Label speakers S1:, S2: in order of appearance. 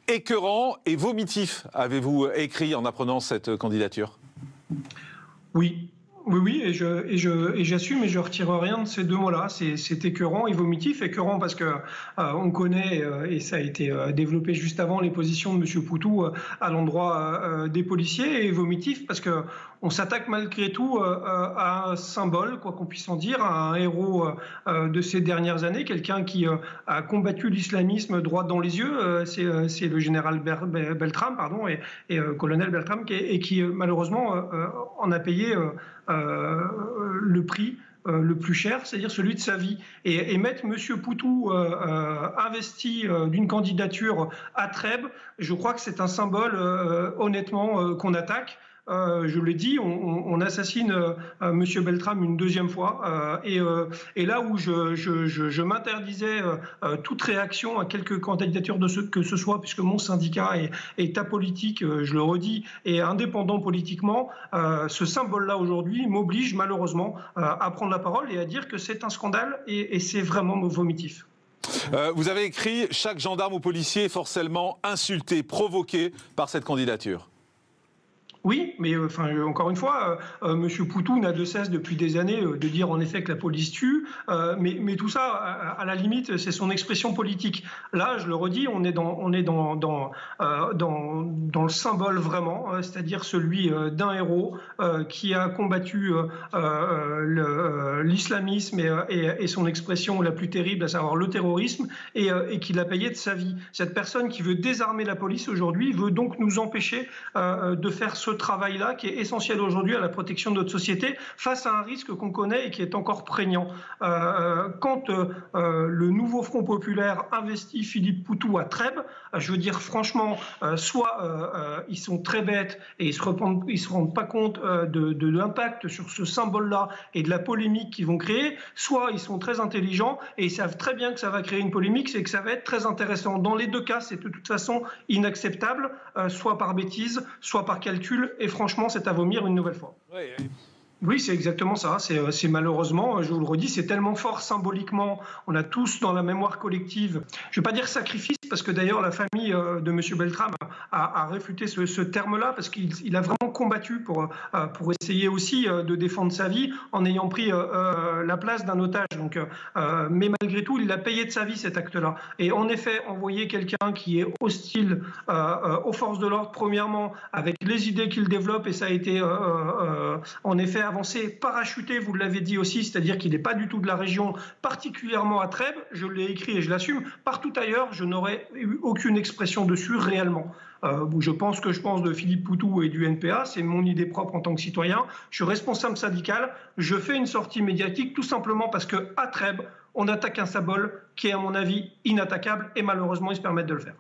S1: Écœurant et vomitif, avez-vous écrit en apprenant cette candidature?
S2: Oui, oui, et j'assume et je retire rien de ces deux mots-là. C'est écœurant et vomitif. Écœurant parce que on connaît et ça a été développé juste avant les positions de M. Poutou à l'endroit des policiers, et vomitif parce que on s'attaque malgré tout à un symbole, quoi qu'on puisse en dire, à un héros de ces dernières années, quelqu'un qui a combattu l'islamisme droit dans les yeux. C'est le général Beltrame, pardon, et colonel Beltrame, et qui malheureusement en a payé le prix le plus cher, c'est-à-dire celui de sa vie. Et mettre M. Poutou investi d'une candidature à Trèbes, je crois que c'est un symbole, honnêtement, qu'on attaque. Je l'ai dit, on assassine M. Beltrame une deuxième fois, et là où je m'interdisais toute réaction à quelque candidature que ce soit, puisque mon syndicat est apolitique, je le redis, et indépendant politiquement, ce symbole-là aujourd'hui m'oblige malheureusement à prendre la parole et à dire que c'est un scandale et c'est vraiment vomitif.
S1: Vous avez écrit « Chaque gendarme ou policier est forcément insulté, provoqué par cette candidature ».
S2: Oui, mais encore une fois, M. Poutou n'a de cesse depuis des années de dire en effet que la police tue, mais tout ça, à la limite, c'est son expression politique. Là, je le redis, on est dans le symbole vraiment, c'est-à-dire celui d'un héros qui a combattu l'islamisme et son expression la plus terrible, à savoir le terrorisme, et qui l'a payé de sa vie. Cette personne qui veut désarmer la police aujourd'hui veut donc nous empêcher de faire ce travail-là qui est essentiel aujourd'hui à la protection de notre société face à un risque qu'on connaît et qui est encore prégnant. Quand le nouveau Front populaire investit Philippe Poutou à Trèbes, je veux dire franchement, soit ils sont très bêtes et ils se rendent pas compte de l'impact sur ce symbole-là et de la polémique qu'ils vont créer, soit ils sont très intelligents et ils savent très bien que ça va créer une polémique, c'est que ça va être très intéressant. Dans les deux cas, c'est de toute façon inacceptable, soit par bêtise, soit par calcul, et franchement, c'est à vomir une nouvelle fois. Oui, c'est exactement ça. C'est malheureusement, je vous le redis, c'est tellement fort symboliquement. On a tous dans la mémoire collective, je ne vais pas dire sacrifice, parce que d'ailleurs la famille de M. Beltrame a réfuté ce terme-là, parce qu'il a vraiment combattu pour essayer aussi de défendre sa vie en ayant pris la place d'un otage. Donc, mais malgré tout, il a payé de sa vie cet acte-là. Et en effet, envoyer quelqu'un qui est hostile aux forces de l'ordre, premièrement, avec les idées qu'il développe, et ça a été en effet avancé, parachuté, vous l'avez dit aussi, c'est-à-dire qu'il n'est pas du tout de la région, particulièrement à Trèbes, je l'ai écrit et je l'assume, partout ailleurs, je n'aurais eu aucune expression dessus réellement. Je pense de Philippe Poutou et du NPA, c'est mon idée propre en tant que citoyen, je suis responsable syndical, je fais une sortie médiatique tout simplement parce qu'à Trèbes, on attaque un symbole qui est à mon avis inattaquable et malheureusement ils se permettent de le faire.